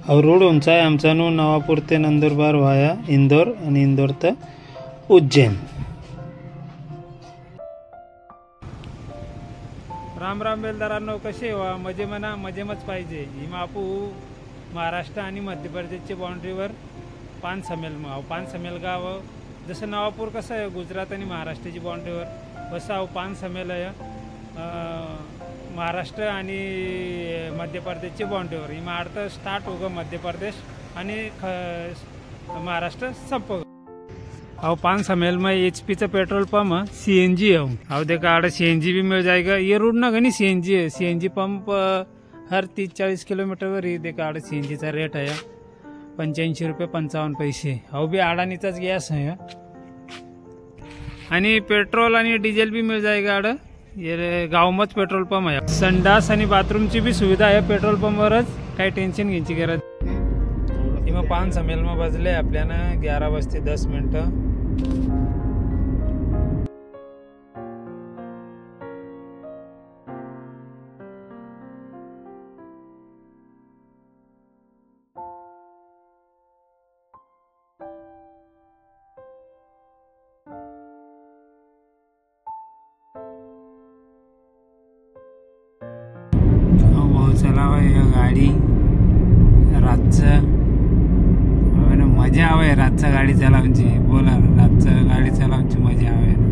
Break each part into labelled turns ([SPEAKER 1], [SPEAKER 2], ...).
[SPEAKER 1] और रोड उंचा आहे आमचा नवापूर ते नंदुरबार व्हाया इंदोर आणि इंदोर ते उज्जैन। राम राम बेलदारांनो, कसे व्हा मजे म्हणा मजेमच पाहिजे। हिमा आपू महाराष्ट्र आणि मध्य प्रदेशच्या बाउंड्रीवर पानसमेल पानसमेल गाव जसं नवापूर कसं आहे गुजरात आणि महाराष्ट्राची बाउंड्रीवर वसं पानसमेल आहे महाराष्ट्र आणि मध्य प्रदेशची बाउंड्रीवर। हिमा अर्थ स्टार्ट होगा मध्य प्रदेश आणि महाराष्ट्र संपगा। और पानसमेल में HP का पेट्रोल पंप CNG है। और देखा आड़ा CNG भी मिल जाएगा। ये रोड ना घनी CNG है। CNG पंप हर 30-40 किलोमीटर वर ही देखा आड़ा CNG का रेट है 85 रुपये 55 पैसे। और भी अडानीचाच गॅस है आणि पेट्रोल आणि डिझेल भी मिल जाएगा आड़ा। ये गावमच पेट्रोल पंप है। संडास आणि बाथरूमची भी सुविधा आहे पेट्रोल पंपवरच, काही टेन्शन घ्यायची गरज। मग पानसमेल में बजले आपल्याला 11:10। चलावा गाडी रातचं मजा आवे। रातचं गाडी चालवायची बोला, रातचं गाडी चालवायची मजा आवे ना।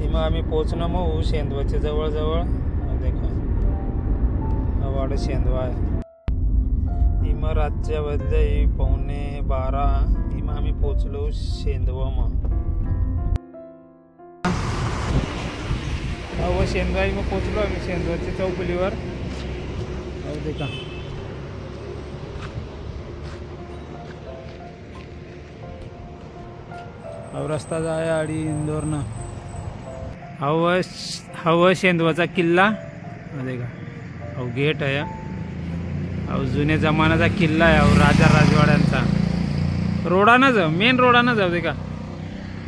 [SPEAKER 1] मग आम्ही पोहोचलो मग शेंदवाच्या जवळ जवळ देखा वाड शेंदवा आहे। मग रातच्या बदले 11:15 मग आम्ही पोहोचलो शेंदवा। मग शेंदवा मग पोहोचलो आम्ही शेंदवाच्या चौफुलीवर। देखा और रस्ता जाया आडी इंदोर ना हवा शेंदवाचा किल्ला देखा। और गेट आहे और जुने जमान्याचा किल्ला आहे और राजा राजवाड्यांचा रोडानं जाऊ, मेन रोडानं जाऊ देखा।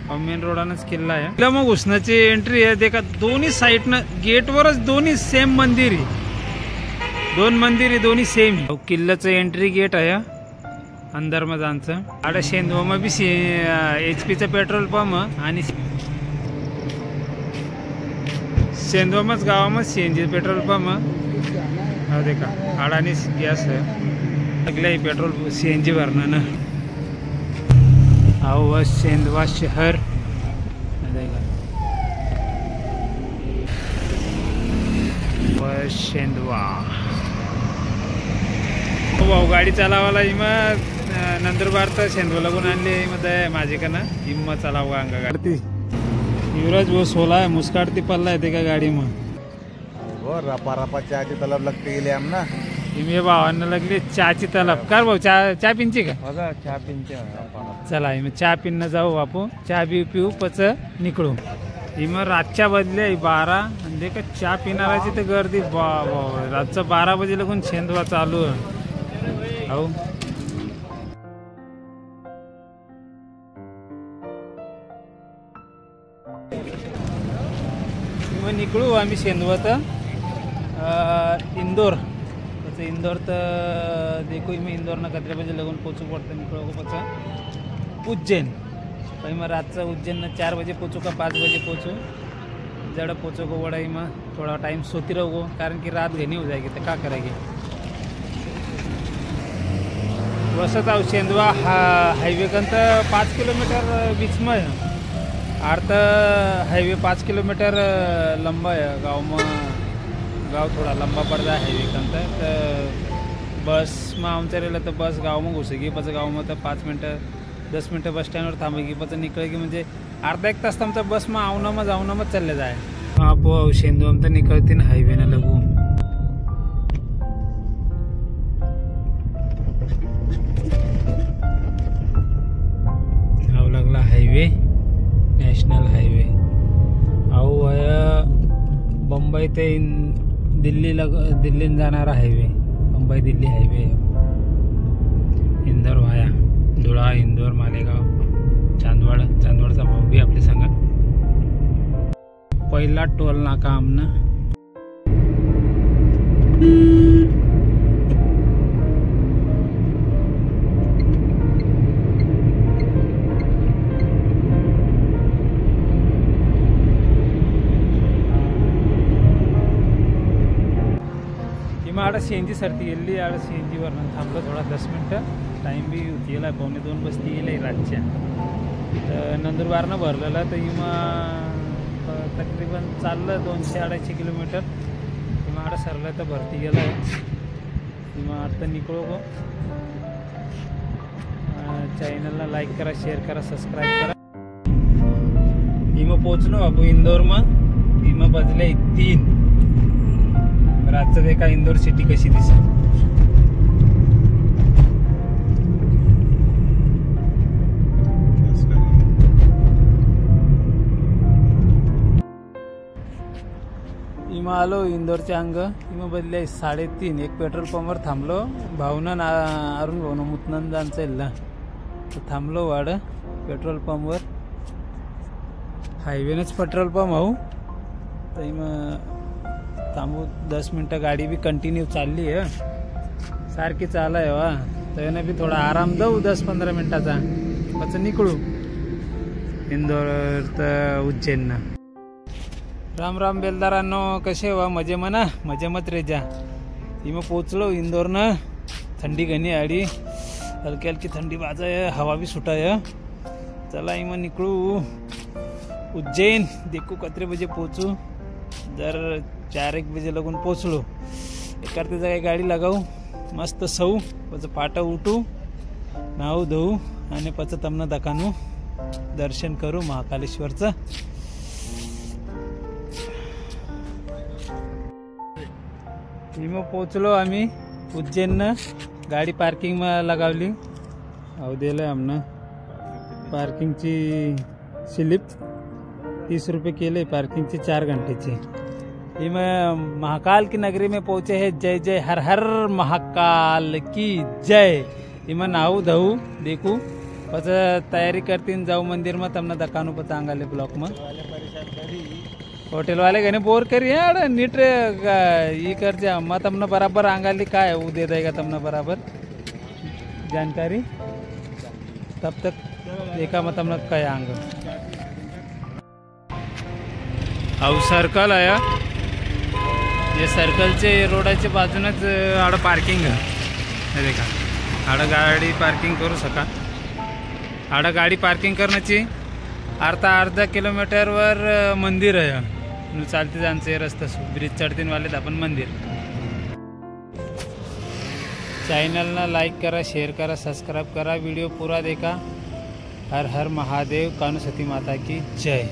[SPEAKER 1] और मेन रोडानंच किल्ला आहे। मग घुसण्याची एंट्री आहे देखा। दोन्ही साईडनं गेटवरच दोन्ही सेम मंदिर आहे, दोन मंदिर आहे दोन्ही सेम। किल्ल्याचं एंट्री गेट आहे अंदर में जायचं। आडा शेंदवा में भी HP चा पेट्रोल पंप आणि शेंदवा मच गावामध्ये CNG पेट्रोल पंप देखा। आडाने गॅस है लगले पेट्रोल CNG भरना ना। आओ शेंदवा शहर देखा शेंदवा। भाऊ गाडी चालावाला मग नंदुरबार तर शेंदवा लागून आणली मग माझी का ना हिम्मत चालावा अंगा गाडी। युवराज वो 16 है मुस्काटती पल्ला है का गाडी मग
[SPEAKER 2] वो रपा चहाची तलब लगते गेले आम ना।
[SPEAKER 1] हिमे भावांना लागली चहाची तलब कर भाऊ। चहा पिंची का
[SPEAKER 2] बघा चहा पिंची
[SPEAKER 1] चला मग चहा पिणं जाऊ आपण, चहा पिऊ पच निकळू। मग रातच्या बदले 12 आणि देखा चहा पिणाराची तर गर्दी रातचं 12 बजे लागून शेंदवा चालू आहे। हो मग निकळू आम्ही शेंदवा तर इंदोर इंदोर तर देखो मी इंदोर ना कतऱ्या बजे लगून पोचू पडतं निकळू पच उज्जैन। मग रातचं उज्जैन 4 बजे पोचू का 5 बजे पोचू जड़ा पोचो को बड़ा में थोड़ा टाइम सोती रहो कारण कि रात घनी हो जाएगी तो क्या करेगी। वसत आव शेंदवा हाईवे कंत 5 किलोमीटर बीच में है। अर्थ हाईवे 5 किलोमीटर लंबा है। गाँव थोड़ा लंबा पड़ता है हाईवे कंत। तो बस में आमच्या रेला तो बस गाँव में घुसेगी पच गाँव में तो 5 मिनट 10 मिनट बस स्टैंडवर थांबेगी पच निकलेगी म्हणजे अर्धा 1 तास तुमचा बस में जाऊन मग चालले जाए। आप शेंदवा तर निकलती ना हाईवे ना लगू आव लागला हाईवे नॅशनल हाईवे। आव बंबई ते दिल्ली जाणारा हाईवे बंबई दिल्ली हाईवे। इंदोर वाया धुळा इंदोर मालेगाव चांदवडचा भाऊ बी आपले सांगा। पहिला टोल नाका आमना आड़ सी एन जी सरती गेली आड़ सी एन जीवर थांबलो थोडा 10 मिनटं टाईम बी गेला 1:45 बसती गेले रातच्या तर नंदुरबारनं भरलेलं तर इमा तकरीबन चाललं 200-250 किलोमीटर इमा आड़ सरलं तर भरती गेलं इमा आता निकळो गो चॅनलला लाईक करा शेअर करा सबस्क्राईब करा इमा पोचलो बापू इंदोरमा इमा बजले 3 रातचं देखा इंदोर सिटी कशी दिसत इमा आलो इंदोरच्या अंग इमा बदले 3:30 एक पेट्रोल पंपवर थांबलो भावना अरुण भावना मुतनंदांचा इल्ला थांबलो वाड पेट्रोल पंपवर हायवेनच पेट्रोल पंप हो तर इमा थांबू 10 मिनटं गाडी बी कंटिन्यू चालली आहे सारखी चालाय वा तर बी थोडा आराम देऊ 10-15 मिनटाचा પછી निकळू इंदोर तर उज्जैनना राम राम बेलदारांनो कसे वा मजे मना मजे मत रे जा इमा पोचलो इंदोरनं थंडी घणी आडी हलकी हलकी थंडी वाजाय हवा बी सुटाय चला इमा निकळू उज्जैन देखू कितने बजे पोचू जर 4-1 बजे लगून पोचलो एकारती जागा गाडी लगाऊ मस्त सौ पच पाटा उठू नाव धोऊ आणि पच तमना दकानू दर्शन करू महाकालेश्वरचं इमा पोचलो आम्ही उज्जैननं गाडी पार्किंग मा लगावली अहो दिलं आमनं पार्किंगची स्लिप 30 रुपये केले पार्किंगची 4 घंटेची मैं महाकाल की नगरी में पहुंचे हैं जय जय हर हर महाकाल की जय इमा नाऊ धऊ देखू पच तयारी करतीन जाऊ मंदिर में तमना दकानू पर तांगाले ब्लॉक में होटल वाले गने बोर करी है नीट ये कर जा मैं तमना बराबर आंगाली का है वो दे देगा तमना बराबर जानकारी तब तक देखा मैं तमना काय आंग हाउ सर्कल आया ये सर्कलचे रोडाच्या बाजूनच आड पार्किंग आहे देखा आड गाडी पार्किंग करू सका आड गाडी पार्किंग करण्याची अर्धा किलोमीटरवर मंदिर आहे नु चालते जाणचे रस्ता ब्रिज चढतीन वाले आपण मंदिर चॅनलला लाईक करा शेअर करा सबस्क्राइब करा वीडियो पूरा देखा हर हर महादेव कानू सती माता की जय।